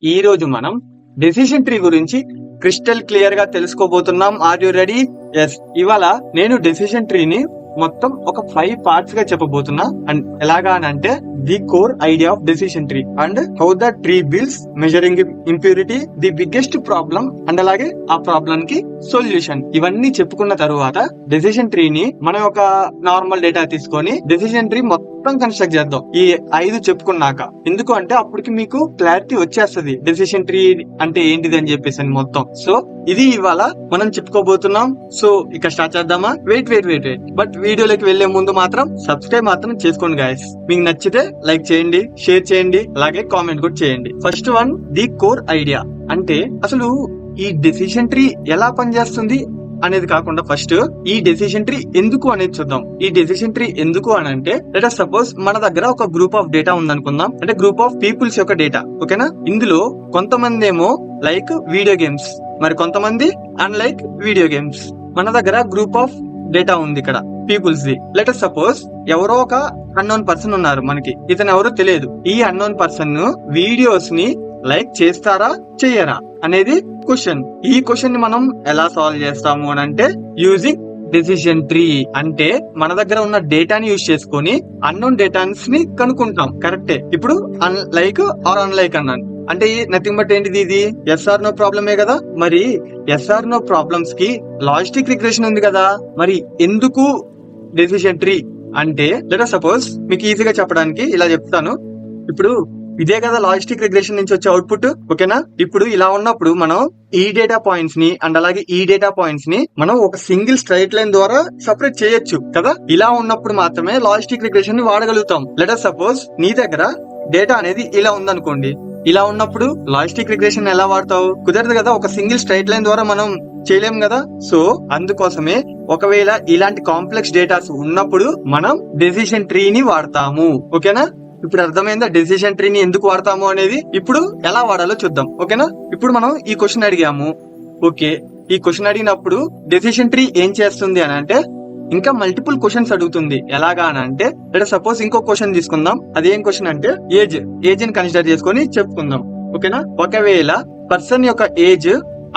ఈ రోజు మనం డెసిషన్ ట్రీ గురించి క్రిస్టల్ క్లియర్ గా తెలుసుకోబోతున్నాం. Are you ready? ఎస్. ఇవాళ నేను డెసిషన్ ట్రీని మొత్తం ఒక 5 పార్ట్స్ గా చెప్పబోతున్నా. అండ్ ఎలాగా అంటే the core idea of decision tree and how the tree builds, measuring impurity, the biggest problem and అలాగే ఆ ప్రాబ్లం కి సొల్యూషన్. ఇవన్నీ చెప్పుకున్న తరువాత డెసిషన్ ట్రీని మనం ఒక నార్మల్ డేటా తీసుకొని డెసిషన్ ట్రీ మొత్తం కన్స్ట్రక్ట్ చేద్దాం ఈ 5 చెప్పుకున్నాక. ఎందుకు అంటే అప్పటికి మీకు క్లారిటీ వచ్చేస్తుంది డెసిషన్ ట్రీ అంటే ఏంటిది అని చెప్పేసి మొత్తం. సో ఇది ఇవాళ మనం చెప్పుకోబోతున్నాం. సో ఇక స్టార్ట్ చేద్దామా? వెయిట్. బట్ వీడియోలోకి వెళ్లే ముందు మాత్రం సబ్స్క్రైబ్ మాత్రం చేసుకోండి గాయస్. మీకు నచ్చితే లైక్ చేయండి, షేర్ చేయండి, అలాగే కామెంట్ కూడా చేయండి. First one, the core idea. అంటే అసలు ఈ డెసిషన్ ట్రీ ఎలా పనిచేస్తుంది అనేది కాకుండా ఫస్ట్ ఈ డెసిషన్ ట్రీ ఎందుకు అనేది చూద్దాం. ఈ డెసిషన్ ట్రీ ఎందుకు అని అంటే లెట్ us సపోజ్ మన దగ్గర ఒక గ్రూప్ ఆఫ్ డేటా ఉందనుకుందాం. అంటే గ్రూప్ ఆఫ్ పీపుల్స్ యొక్క డేటా. ఓకేనా? ఇందులో కొంతమంది ఏమో లైక్ వీడియో గేమ్స్, మరి కొంతమంది అన్లైక్ వీడియో గేమ్స్. మన దగ్గర గ్రూప్ ఆఫ్ డేటా ఉంది ఇక్కడ peoples the. Let us suppose ఎవరో ఒక అన్నోన్ పర్సన్ ఉన్నారు, మనకి ఇతను ఎవరో తెలియదు. ఈ అన్నోన్ పర్సన్ వీడియోస్ ని లైక్ చేస్తారా చెయ్యరా అనేది క్వశ్చన్. ఈ క్వశ్చన్ ని మనం ఎలా సాల్వ్ చేస్తాము అని అంటే యూజింగ్ డెసిషన్ ట్రీ. అంటే మన దగ్గర ఉన్న డేటాని యూజ్ చేసుకొని అన్నోన్ డేటాస్ ని కనుక్కుంటాం. కరెక్టే. ఇప్పుడు లైక్ ఆర్ అన్లైక్ అన్నాను అంటే నథింగ్ బట్ ఏంటిది, ఇది ఎస్ఆర్ నో ప్రాబ్లమే కదా. మరి ఎస్ఆర్ నో ప్రాబ్లమ్స్ కి లాజిస్టిక్ రిగ్రెషన్ ఉంది కదా. మరి ఎందుకు డెసిషన్ ట్రీ అంటే లెట్ us సపోజ్ మీకు ఈజీగా చెప్పడానికి ఇలా చెప్తాను. ఇప్పుడు ఇదే కదా లాజిస్టిక్ రిగ్రెషన్ నుంచి వచ్చే అవుట్పుట్. ఓకేనా? ఇప్పుడు ఇలా ఉన్నప్పుడు మనం ఈ డేటా పాయింట్స్ ని అండ్ అలాగే ఈ డేటా పాయింట్స్ ని మనం ఒక సింగిల్ స్ట్రైట్ లైన్ ద్వారా సెపరేట్ చేయొచ్చు కదా. ఇలా ఉన్నప్పుడు మాత్రమే లాజిస్టిక్ రిగ్రెషన్ ని వాడగలుగుతాం. లెట్ us సపోజ్ నీ దగ్గర డేటా అనేది ఇలా ఉందనుకోండి. ఇలా ఉన్నప్పుడు లాజిస్టిక్ రిగ్రెషన్ ఎలా వాడతావు? కుదరదు కదా, ఒక సింగిల్ స్ట్రైట్ లైన్ ద్వారా మనం చేయలేం కదా. సో అందుకోసమే ఒకవేళ ఇలాంటి కాంప్లెక్స్ డేటాస్ ఉన్నప్పుడు మనం డెసిషన్ ట్రీని వాడతాము. ఓకేనా? ఇప్పుడు అర్థమైందా డెసిషన్ ట్రీని ఎందుకు వాడతాము అనేది? ఇప్పుడు ఎలా వాడాలో చూద్దాం. ఓకేనా? ఇప్పుడు మనం ఈ క్వశ్చన్ అడిగాము. ఓకే, ఈ క్వశ్చన్ అడిగినప్పుడు డెసిషన్ ట్రీ ఏం చేస్తుంది అని అంటే ఇంకా మల్టిపుల్ క్వశ్చన్స్ అడుగుతుంది. ఎలాగా అని అంటే లెట్ us సపోజ్ ఇంకో క్వశ్చన్ తీసుకుందాం. అదేం క్వశ్చన్ అంటే ఏజ్ ని కన్సిడర్ చేసుకొని చెప్పుకుందాం. ఓకేనా? ఒకవేళ పర్సన్ యొక్క ఏజ్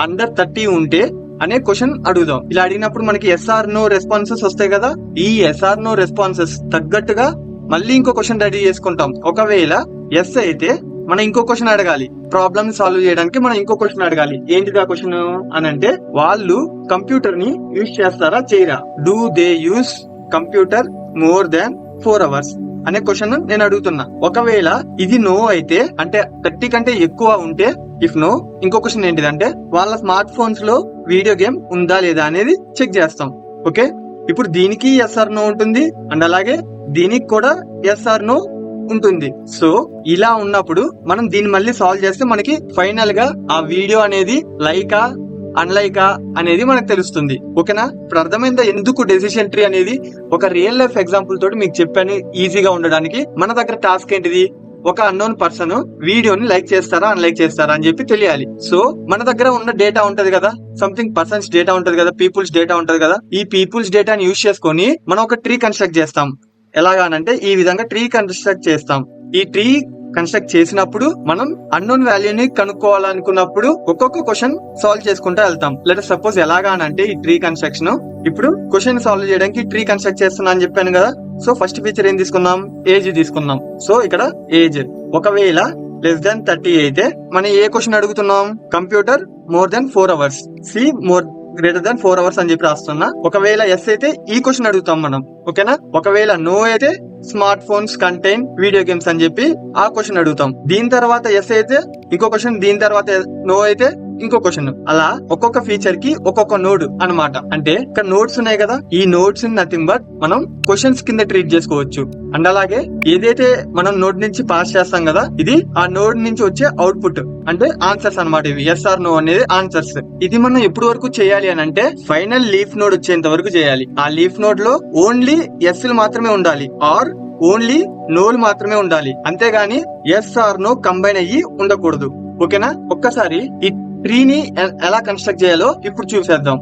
అండర్ 30 ఉంటే అనే క్వశ్చన్ అడుగుదాం. ఇలా అడిగినప్పుడు మనకి ఎస్ఆర్ నో రెస్పాన్సెస్ వస్తాయి కదా. ఈ ఎస్ఆర్ నో రెస్పాన్సెస్ తగ్గట్టుగా మళ్ళీ ఇంకో క్వశ్చన్ రెడీ చేసుకుంటాం. ఒకవేళ ఎస్ అయితే మనం ఇంకో క్వశ్చన్ అడగాలి. ప్రాబ్లమ్ సాల్వ్ చేయడానికి మనం ఇంకో క్వశ్చన్ అడగాలి. ఏంటిది ఆ క్వశ్చన్ అని అంటే వాళ్ళు కంప్యూటర్ ని యూజ్ చేస్తారా చేయరా? Do they use computer more than 4 hours అనే క్వశ్చన్ నేను అడుగుతున్నా. ఒకవేళ ఇది నో అయితే అంటే 30 కంటే ఎక్కువ ఉంటే ఇఫ్ నో ఇంకో క్వశ్చన్ ఏంటిదంటే వాళ్ళ స్మార్ట్ ఫోన్స్ లో వీడియో గేమ్ ఉందా లేదా అనేది చెక్ చేస్తాం. ఓకే, ఇప్పుడు దీనికి ఎస్ఆర్ నో ఉంటుంది అండ్ అలాగే దీనికి కూడా ఎస్ఆర్ నో ఉంటుంది. సో ఇలా ఉన్నప్పుడు మనం దీన్ని మళ్ళీ సాల్వ్ చేస్తే మనకి ఫైనల్ గా ఆ వీడియో అనేది లైకా అన్లైకా అనేది మనకు తెలుస్తుంది. ఓకేనా? ఇప్పుడు అర్థమైందా ఎందుకు డెసిషన్ ట్రీ అనేది? ఒక రియల్ లైఫ్ ఎగ్జాంపుల్ తోటి మీకు చెప్పాను ఈజీగా ఉండడానికి. మన దగ్గర టాస్క్ ఏంటిది? ఒక అన్నోన్ పర్సన్ వీడియోని లైక్ చేస్తారా అన్లైక్ చేస్తారా అని చెప్పి తెలియాలి. సో మన దగ్గర ఉన్న డేటా ఉంటది కదా, సంథింగ్ పర్సన్స్ డేటా ఉంటది కదా, పీపుల్స్ డేటా ఉంటది కదా. ఈ పీపుల్స్ డేటాని యూజ్ చేసుకొని మనం ఒక ట్రీ కన్స్ట్రక్ట్ చేస్తాం. ఎలాగానంటే ఈ విధంగా ట్రీ కన్స్ట్రక్ట్ చేస్తాం. ఈ ట్రీ కన్స్ట్రక్ట్ చేసినప్పుడు మనం అన్నోన్ వాల్యూని కనుక్కోవాలనుకున్నప్పుడు ఒక్కొక్క క్వశ్చన్ సాల్వ్ చేసుకుంటూ వెళ్తాం. లెట్ us సపోజ్ ఎలాగానంటే ఈ ట్రీ కన్స్ట్రక్షన్ ఇప్పుడు క్వశ్చన్ సాల్వ్ చేయడానికి ట్రీ కన్స్ట్రక్ట్ చేస్తున్నా అని చెప్పాను కదా. సో ఫస్ట్ ఫీచర్ ఏం తీసుకుందాం? ఏజ్ తీసుకుందాం. సో ఇక్కడ ఏజ్ ఒకవేళ లెస్ దాన్ 30 అయితే మనం ఏ క్వశ్చన్ అడుగుతున్నాం? Computer more than 4 hours, C more greater than 4 hours అని చెప్పి రాస్తున్నా. ఒకవేళ ఎస్ అయితే ఈ క్వశ్చన్ అడుగుతాం మనం. ఓకేనా? ఒకవేళ నో అయితే smart phones contain video games అని చెప్పి ఆ క్వశ్చన్ అడుగుతాం. దీని తర్వాత ఎస్ అయితే ఇంకో క్వశ్చన్, దీని తర్వాత నో అయితే ఇంకో క్వశ్చన్. అలా ఒక్కొక్క ఫీచర్ కి ఒక్కొక్క నోడ్ అన్నమాట. అంటే ఇక్కడ నోడ్స్ ఉన్నాయి కదా, ఈ నోడ్స్ నథింగ్ బట్ మనం క్వశ్చన్స్ కింద ట్రీట్ చేసుకోవచ్చు. అండ్ అలాగే ఏదైతే మనం నోడ్ నుంచి పాస్ చేస్తాం కదా, ఇది ఆ నోడ్ నుంచి వచ్చే అవుట్పుట్ అంటే ఆన్సర్స్ అన్నమాట. ఇవి ఎస్ ఆర్ నో అనేది ఆన్సర్స్. ఇది మనం ఎప్పుడు వరకు చేయాలి అని అంటే ఫైనల్ లీఫ్ నోడ్ వచ్చేంత వరకు చేయాలి. ఆ లీఫ్ నోడ్ లో ఓన్లీ ఎస్ మాత్రమే ఉండాలి ఆర్ ఓన్లీ నోలు మాత్రమే ఉండాలి. అంతేగాని ఎస్ ఆర్ నో కంబైన్ అయ్యి ఉండకూడదు. ఓకేనా? ఒక్కసారి ఈ ట్రీని ఎలా కన్స్ట్రక్ట్ చేయాలో ఇప్పుడు చూసేద్దాం.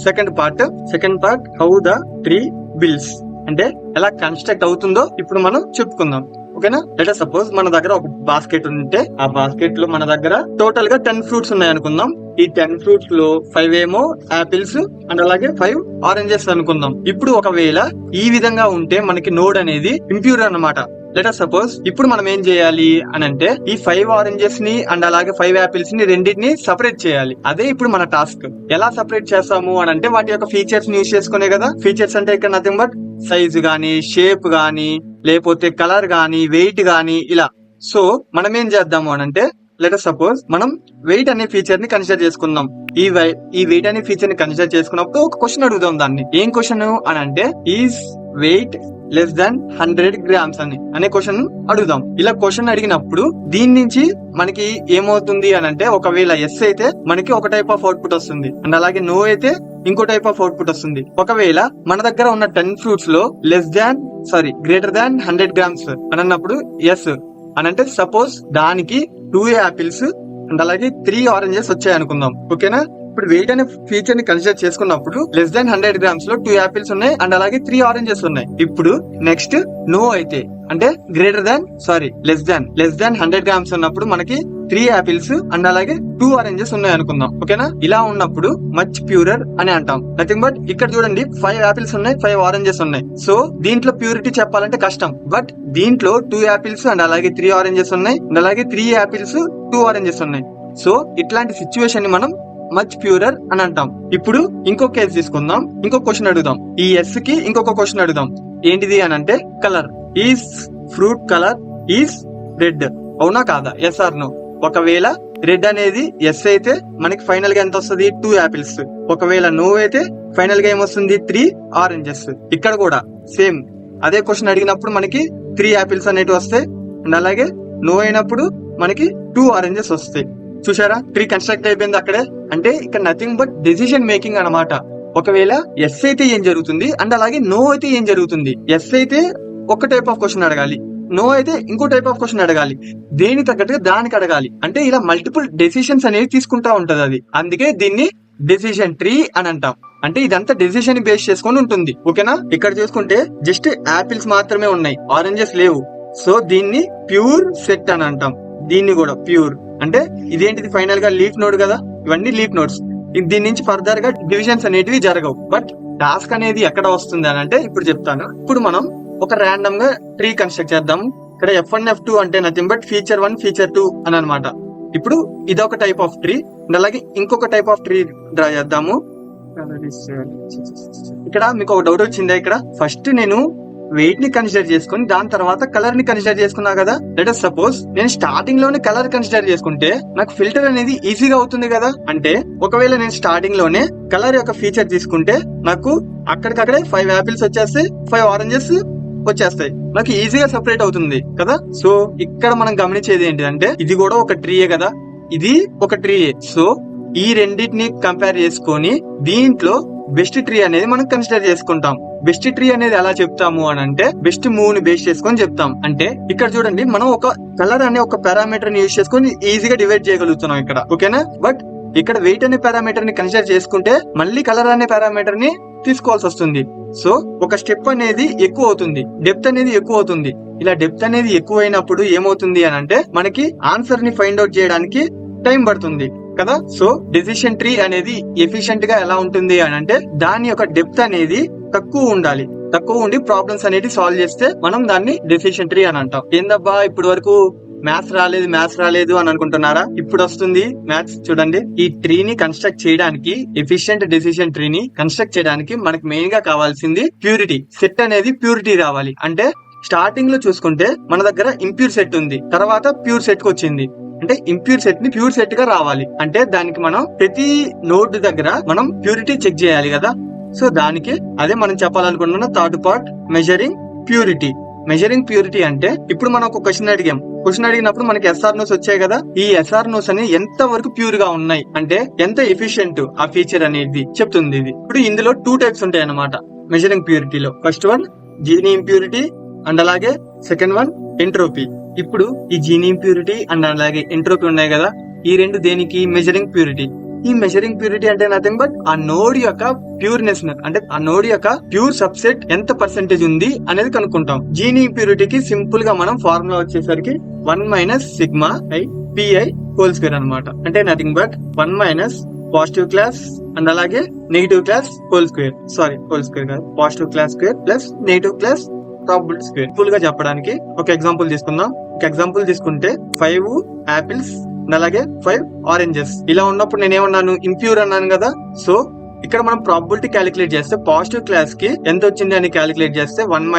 Second part how the tree builds అంటే ఎలా కన్స్ట్రక్ట్ అవుతుందో ఇప్పుడు మనం చెప్పుకుందాం. ఓకేనా. లెట్ సపోజ్ మన దగ్గర ఒక బాస్కెట్ ఉంటే ఆ బాస్కెట్ లో మన దగ్గర టోటల్ గా 10 ఫ్రూట్స్ ఉన్నాయి అనుకుందాం. ఈ 10 ఫ్రూట్స్ లో 5 ఏమో ఆపిల్స్ అండ్ అలాగే 5 ఆరెంజెస్ అనుకుందాం. ఇప్పుడు ఒకవేళ ఈ విధంగా ఉంటే మనకి నోడ్ అనేది ఇంప్యూర్ అన్నమాట. లెట్ సపోజ్ ఇప్పుడు మనం ఏం చేయాలి అని అంటే ఈ 5 ఆరెంజెస్ ని అండ్ అలాగే 5 ఆపిల్స్ ని రెండింటిని సెపరేట్ చేయాలి. అదే ఇప్పుడు మన టాస్క్. ఎలా సెపరేట్ చేస్తాము అని అంటే వాటి యొక్క ఫీచర్స్ యూజ్ చేసుకునే కదా. ఫీచర్స్ అంటే ఇక్కడ నథింగ్ బట్ సైజ్ గానీ, షేప్ గానీ, లేకపోతే కలర్ గానీ, వెయిట్ గానీ ఇలా. సో మనం ఏం చేద్దాము అని అంటే లెట్ సపోజ్ మనం వెయిట్ అనే ఫీచర్ ని కన్సిడర్ చేసుకుందాం. ఈ వెయిట్ అనే ఫీచర్ ని కన్సిడర్ చేసుకున్నప్పుడు ఒక క్వశ్చన్ అడుగుదాం. దాన్ని ఏం క్వశ్చన్ అని అంటే is weight less than 100 grams అనే క్వశ్చన్ అడుగుదాం. ఇలా క్వశ్చన్ అడిగినప్పుడు దీని నుంచి మనకి ఏమవుతుంది అని అంటే ఒకవేళ ఎస్ అయితే మనకి ఒక టైప్ ఆఫ్ అవుట్పుట్ వస్తుంది అండ్ అలాగే నో అయితే ఇంకో టైప్ ఆఫ్ అవుట్పుట్ వస్తుంది. ఒకవేళ మన దగ్గర ఉన్న 10 ఫ్రూట్స్ లో గ్రేటర్ దాన్ 100 grams అని అన్నప్పుడు ఎస్ అని అంటే సపోజ్ దానికి 2 ఆపిల్స్ అండ్ అలాగే 3 ఆరెంజెస్ వచ్చాయి అనుకుందాం. ఓకేనా. ఇప్పుడు వెయిట్ అనే ఫీచర్ ని కన్సిడర్ చేసుకున్నప్పుడు లెస్ దాన్ 100 grams లో 2 ఆపిల్స్ ఉన్నాయి అండ్ అలాగే 3 ఆరెంజెస్ ఉన్నాయి. ఇప్పుడు నెక్స్ట్ నో అయితే అంటే లెస్ దాన్ 100 grams ఉన్నప్పుడు మనకి 3 ఆపిల్స్ అండ్ అలాగే 2 ఆరెంజెస్ ఉన్నాయి అనుకుందాం. ఓకేనా. ఇలా ఉన్నప్పుడు మచ్ ప్యూరర్ అని అంటాం. నథింగ్ బట్ ఇక్కడ చూడండి 5 ఆపిల్స్ ఉన్నాయి, 5 ఆరెంజెస్ ఉన్నాయి. సో దీంట్లో ప్యూరిటీ చెప్పాలంటే కష్టం. బట్ దీంట్లో 2 ఆపిల్స్ అండ్ అలాగే 3 ఆరెంజెస్ ఉన్నాయి అండ్ అలాగే 3 ఆపిల్స్ 2 ఆరెంజెస్ ఉన్నాయి. సో ఇట్లాంటి సిచ్యువేషన్ ని మనం మచ్ ప్యూరర్ అని అంటాం. ఇప్పుడు ఇంకో కేసు తీసుకుందాం. ఇంకో క్వశ్చన్ అడుగుదాం. ఈ ఎస్ కి ఇంకొక క్వశ్చన్ అడుగుదాం. ఏంటిది అని అంటే colour. Is fruit colour is red? అవునా కాదా? Yes or no. ఒకవేళ రెడ్ అనేది ఎస్ అయితే మనకి ఫైనల్ గా ఎంత వస్తుంది? 2 ఆపిల్స్. ఒకవేళ నో అయితే ఫైనల్ గా ఏమొస్తుంది? 3 ఆరెంజెస్. ఇక్కడ కూడా సేమ్ అదే క్వశ్చన్ అడిగినప్పుడు మనకి 3 ఆపిల్స్ అనేవి వస్తాయి అండ్ అలాగే నో అయినప్పుడు మనకి 2 ఆరెంజెస్ వస్తాయి. చూసారా, 3 కన్స్ట్రక్ట్ అయిపోయింది అక్కడే. అంటే ఇక్కడ నథింగ్ బట్ డెసిషన్ మేకింగ్ అన్నమాట. ఒకవేళ ఎస్ అయితే ఏం జరుగుతుంది అండ్ అలాగే నో అయితే ఏం జరుగుతుంది? ఎస్ అయితే ఒక టైప్ ఆఫ్ క్వశ్చన్ అడగాలి, నో అయితే ఇంకో టైప్ ఆఫ్ క్వశ్చన్ అడగాలి, దేని తగ్గట్టుగా దానికి అడగాలి. అంటే ఇలా మల్టిపుల్ డెసిషన్స్ అనేవి తీసుకుంటా ఉంటది అది. అందుకే దీన్ని డెసిషన్ ట్రీ అని అంటాం. అంటే ఇదంతా డెసిషన్ బేస్ చేసుకొని ఉంటుంది. ఓకేనా. ఇక్కడ చూసుకుంటే జస్ట్ ఆపిల్స్ మాత్రమే ఉన్నాయి, ఆరెంజెస్ లేవు. సో దీన్ని ప్యూర్ సెట్ అని అంటాం. దీన్ని కూడా ప్యూర్ అంటే ఇదేంటిది ఫైనల్ గా లీఫ్ నోడ్ కదా. ఇవన్నీ లీఫ్ నోడ్స్. దీని నుంచి ఫర్దర్ గా డివిజన్స్ అనేటివి జరగవు. బట్ టాస్క్ అనేది ఎక్కడ వస్తుంది అని అంటే ఇప్పుడు చెప్తాను. ఇప్పుడు మనం ఒక ర్యాండమ్ గా ట్రీ కన్స్ట్రక్ట్ చేద్దాం. ఇక్కడ F1 F2 అంటే నథింగ్ బట్ ఫీచర్ 1 ఫీచర్ 2 అని అనమాట. ఇప్పుడు ఇదొక టైప్ ఆఫ్ ట్రీ అండ్ అలాగే ఇంకొక టైప్ ఆఫ్ ట్రీ డ్రా చేద్దాము. ఇక్కడ మీకు ఒక డౌట్ వచ్చిందా? ఇక్కడ ఫస్ట్ నేను వెయిట్ ని కన్సిడర్ చేసుకుని దాని తర్వాత కలర్ ని కన్సిడర్ చేసుకున్నా కదా. లెట్ అస్ సపోజ్ నేను స్టార్టింగ్ లోనే కలర్ కన్సిడర్ చేసుకుంటే నాకు ఫిల్టర్ అనేది ఈజీగా అవుతుంది కదా. అంటే ఒకవేళ నేను స్టార్టింగ్ లోనే కలర్ యొక్క ఫీచర్ తీసుకుంటే నాకు అక్కడికక్కడే 5 ఆపిల్స్ వచ్చేస్తాయి, 5 ఆరెంజెస్ వచ్చేస్తాయి. నాకు ఈజీగా సెపరేట్ అవుతుంది కదా. సో ఇక్కడ మనం గమనించేది ఏంటిదంటే ఇది కూడా ఒక ట్రీయే కదా, ఇది ఒక ట్రీయే. సో ఈ రెండింటిని కంపేర్ చేసుకొని దీంట్లో బెస్ట్ ట్రీ అనేది మనం కన్సిడర్ చేసుకుంటాం. బెస్ట్ ట్రీ అనేది ఎలా చెప్తాము అని అంటే బెస్ట్ మూవ్ ని బేస్ చేసుకొని చెప్తాం. అంటే ఇక్కడ చూడండి మనం ఒక కలర్ అనే ఒక పారామీటర్ ని యూజ్ చేసుకొని ఈజీగా డివైడ్ చేయగలుగుతున్నాం ఇక్కడ. ఓకేనా. బట్ ఇక్కడ వెయిట్ అనే పారామీటర్ ని కన్సిడర్ చేసుకుంటే మళ్ళీ కలర్ అనే పారామీటర్ ని తీసుకోవాల్సి వస్తుంది. సో ఒక స్టెప్ అనేది ఎక్కువ అవుతుంది, డెప్త్ అనేది ఎక్కువ అవుతుంది. ఇలా డెప్త్ అనేది ఎక్కువ అయినప్పుడు ఏమవుతుంది అని అంటే మనకి ఆన్సర్ ని ఫైండ్ అవుట్ చేయడానికి టైం పడుతుంది కదా. సో డెసిషన్ ట్రీ అనేది ఎఫిషియెంట్ గా ఎలా ఉంటుంది అని అంటే దాని యొక్క డెప్త్ అనేది తక్కువ ఉండాలి. తక్కువ ఉండి ప్రాబ్లమ్స్ అనేది సాల్వ్ చేస్తే మనం దాన్ని డెసిషన్ ట్రీ అని అంటాం. ఏందబ్బా ఇప్పుడు వరకు మ్యాథ్స్ రాలేదు అని అనుకుంటున్నారా? ఇప్పుడు వస్తుంది మ్యాథ్స్. చూడండి, ఈ ట్రీని కన్స్ట్రక్ట్ చేయడానికి, ఎఫిషియెంట్ డెసిషన్ ట్రీని కన్స్ట్రక్ట్ చేయడానికి మనకి మెయిన్ గా కావాల్సింది ప్యూరిటీ. సెట్ అనేది ప్యూరిటీ రావాలి. అంటే స్టార్టింగ్ లో చూసుకుంటే మన దగ్గర ఇంప్యూర్ సెట్ ఉంది, తర్వాత ప్యూర్ సెట్ కి వచ్చింది. అంటే ఇంప్యూర్ సెట్ ని ప్యూర్ సెట్ గా రావాలి అంటే దానికి మనం ప్రతి నోడ్ దగ్గర మనం ప్యూరిటీ చెక్ చేయాలి కదా. సో దానికి అదే మనం చెప్పాలనుకుంటున్న third part, measuring purity. Measuring purity అంటే ఇప్పుడు మనం ఒక క్వశ్చన్ అడిగాం. క్వశ్చన్ అడిగినప్పుడు మనకి ఎస్ఆర్ నోస్ వచ్చాయి కదా. ఈ ఎస్ఆర్ నోస్ అని ఎంత వరకు ప్యూర్ గా ఉన్నాయి అంటే ఎంత ఎఫిషియెంట్ ఆ ఫీచర్ అనేది చెప్తుంది ఇది. ఇప్పుడు ఇందులో 2 టైప్స్ ఉంటాయి అన్నమాట మెజరింగ్ ప్యూరిటీలో. First one Gini impurity and అలాగే సెకండ్ వన్ ఎంట్రోపీ. ఇప్పుడు ఈ జీనీ ఇంప్యూరిటీ అండ్ అలాగే ఎంట్రోపీ ఉన్నాయి కదా, ఈ రెండు దేనికి? Measuring purity. ఈ మెజరింగ్ ప్యూరిటీ అంటే నథింగ్ బట్ ఆ నోడ్ యొక్క ప్యూర్నెస్ అంటే ఆ నోడ్ యొక్క ప్యూర్ సబ్సెట్ ఎంత పర్సెంటేజ్ ఉంది అనేది కనుక్కుంటాం. జీని ఇంప్యూరిటీకి సింపుల్ గా మనం ఫార్ములా వచ్చేసరికి 1 - sigma i pi whole square అనమాట. అంటే nothing but 1 - positive class and అలాగే negative class whole square, sorry whole square కాదు, positive class square plus negative class probability square. Full గా చెప్పడానికి ఒక ఎగ్జాంపుల్ తీసుకుందాం. ఒక ఎగ్జాంపుల్ తీసుకుంటే 5 యాపిల్స్ అలాగే 5 ఆరెంజెస్ ఇలా ఉన్నప్పుడు నేనేమన్నాను, ఇంప్యూర్ అన్నాను కదా. సో ఇక్కడ మనం ప్రాబబిలిటీ క్యాలిక్యులేట్ చేస్తే పాజిటివ్ క్లాస్ కి ఎంత వచ్చింది అని క్యాలిక్యులేట్ చేస్తే 1 -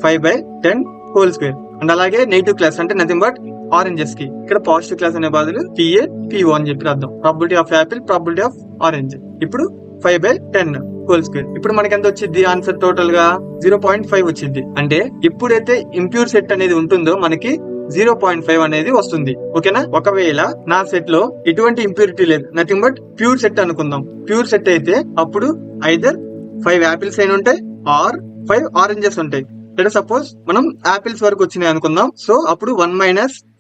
5/10 హోల్ స్క్వేర్. అండ్ అలాగే నెగిటివ్ క్లాస్ అంటే నథింగ్ బట్ ఆరెంజెస్ కి ఇక్కడ పాజిటివ్ క్లాస్ అనే బదులు PA PO అని చెప్పి అర్థం. Probability of Apple, probability of orange. ఇప్పుడు 5/10 హోల్ స్క్వేర్. ఇప్పుడు మనకి ఎంత వచ్చింది ఆన్సర్ టోటల్ గా 0.5 వచ్చింది. అంటే ఇప్పుడైతే ఇంప్యూర్ సెట్ అనేది ఉంటుందో మనకి 0.5 అనేది వస్తుంది. ఓకేనా. ఒకవేళ నా సెట్ లో ఎటువంటి ఇంప్యూరిటీ లేదు, నథింగ్ బట్ ప్యూర్ సెట్ అనుకుందాం. ప్యూర్ సెట్ అయితే అప్పుడు ఐదర్ 5 యాపిల్స్ అయిన ఉంటాయి ఆర్ 5 ఆరెంజెస్ ఉంటాయి. లేదా సపోజ్ మనం యాపిల్స్ వరకు వచ్చినాయి అనుకుందాం. సో అప్పుడు 1 -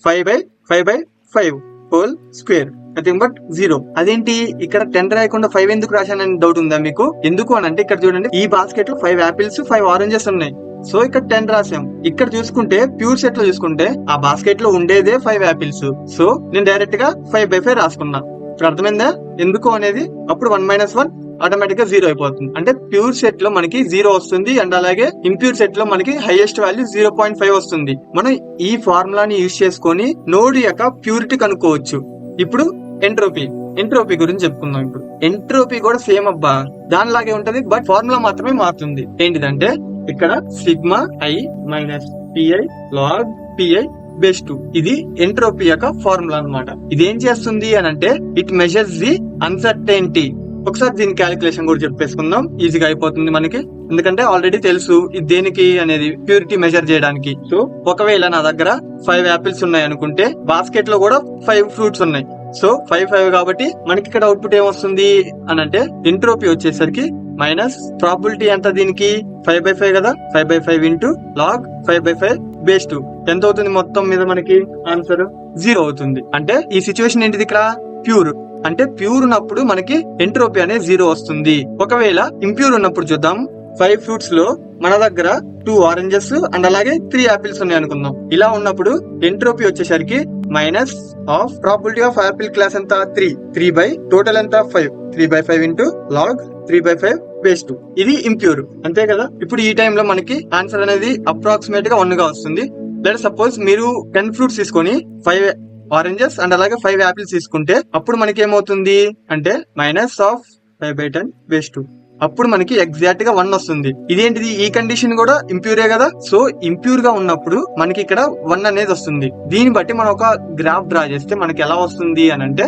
5/5/5 హోల్ స్క్వేర్ నథింగ్ బట్ 0. అదేంటి ఇక్కడ 10 రాయకుండా 5 ఎందుకు రాశానని డౌట్ ఉందా మీకు? ఎందుకు అని అంటే ఇక్కడ చూడండి, ఈ బాస్కెట్ లో 5 యాపిల్స్ 5 ఆరెంజెస్ ఉన్నాయి. సో ఇక్కడ 10 రాసాం. ఇక్కడ చూసుకుంటే ప్యూర్ సెట్ లో చూసుకుంటే ఆ బాస్కెట్ లో ఉండేదే 5 యాపిల్స్. సో నేను డైరెక్ట్ గా 5/5 రాసుకున్నా. ఇప్పుడు అర్థమైందా ఎందుకు అనేది? అప్పుడు 1 - 1 ఆటోమేటిక్ గా 0 అయిపోతుంది. అంటే ప్యూర్ సెట్ లో మనకి 0 వస్తుంది అండ్ అలాగే ఇంప్యూర్ సెట్ లో మనకి హైయెస్ట్ వాల్యూ 0.5 వస్తుంది. మనం ఈ ఫార్ములాని యూజ్ చేసుకొని నోడ్ యొక్క ప్యూరిటీ కనుక్కోవచ్చు. ఇప్పుడు ఎంట్రోపీ గురించి చెప్పుకుందాం. ఇప్పుడు ఎంట్రోపీ కూడా సేమ్ అబ్బా, దానిలాగే ఉంటది, బట్ ఫార్ములా మాత్రమే మారుతుంది. ఏంటిదంటే ఇక్కడ sigma i minus p i log p i base 2 ఇది ఎంట్రోపీ యొక్క ఫార్ములా అన్నమాట. ఇది ఏం చేస్తుంది అని అంటే ఇట్ మెజర్స్ ది అన్సర్టెనిటీ. ఒకసారి దీని క్యాలిక్యులేషన్ కూడా చెప్పేసుకుందాం, ఈజీగా అయిపోతుంది మనకి. ఎందుకంటే ఆల్రెడీ తెలుసు ఇది దేనికి అనేది, ప్యూరిటీ మెజర్ చేయడానికి. సో ఒకవేళ నా దగ్గర 5 యాపిల్స్ ఉన్నాయి అనుకుంటే బాస్కెట్ లో కూడా 5 ఫ్రూట్స్ ఉన్నాయి. సో 5 కాబట్టి మనకి ఇక్కడ అవుట్పుట్ ఏమొస్తుంది అని అంటే ఎంట్రోపీ వచ్చేసరికి మైనస్ ప్రాబిలిటీ ఎంత దీనికి 5/5 కదా, 5/5 ఇంటూ లాగ్ 5/5 బేస్ 2 ఎంత అవుతుంది మొత్తం మీద మనకి ఆన్సర్ 0 అవుతుంది. అంటే ఈ సిచ్యువేషన్ ఏంటిది ఇక్కడ ప్యూర్. అంటే ప్యూర్ ఉన్నప్పుడు మనకి ఎంట్రోపీ అనేది 0 వస్తుంది. ఒకవేళ ఇంప్యూర్ ఉన్నప్పుడు చూద్దాం. 5 ఫ్రూట్స్ లో మన దగ్గర 2 ఆరెంజెస్ అండ్ అలాగే 3 యాపిల్స్ ఉన్నాయి అనుకుందాం. ఇలా ఉన్నప్పుడు ఎంట్రోపీ వచ్చేసరికి minus of probability of Apple class ఎంత 3 బై టోటల్ ఎంత 5 3/5 ఇంటూ లాగ్ 3/5 బేస్ 2 ఇది ఇంప్యూర్. అంతే కదా. ఇప్పుడు ఈ టైంలో మనకి ఆన్సర్ అనేది అప్రాక్సిమేట్ గా 1 గా వస్తుంది. లేదా సపోజ్ మీరు 10 ఫ్రూట్స్ తీసుకొని 5 ఆరెంజెస్ అండ్ అలాగే 5 యాపిల్స్ తీసుకుంటే అప్పుడు మనకి ఏమవుతుంది అంటే మైనస్ ఆఫ్ 5/10 బేస్ 2 అప్పుడు మనకి ఎగ్జాక్ట్ గా 1 వస్తుంది. ఇదేంటిది, ఈ కండిషన్ కూడా ఇంప్యూరే కదా. సో ఇంప్యూర్ గా ఉన్నప్పుడు మనకి ఇక్కడ 1 అనేది వస్తుంది. దీన్ని బట్టి మనం ఒక గ్రాఫ్ డ్రా చేస్తే మనకి ఎలా వస్తుంది అని అంటే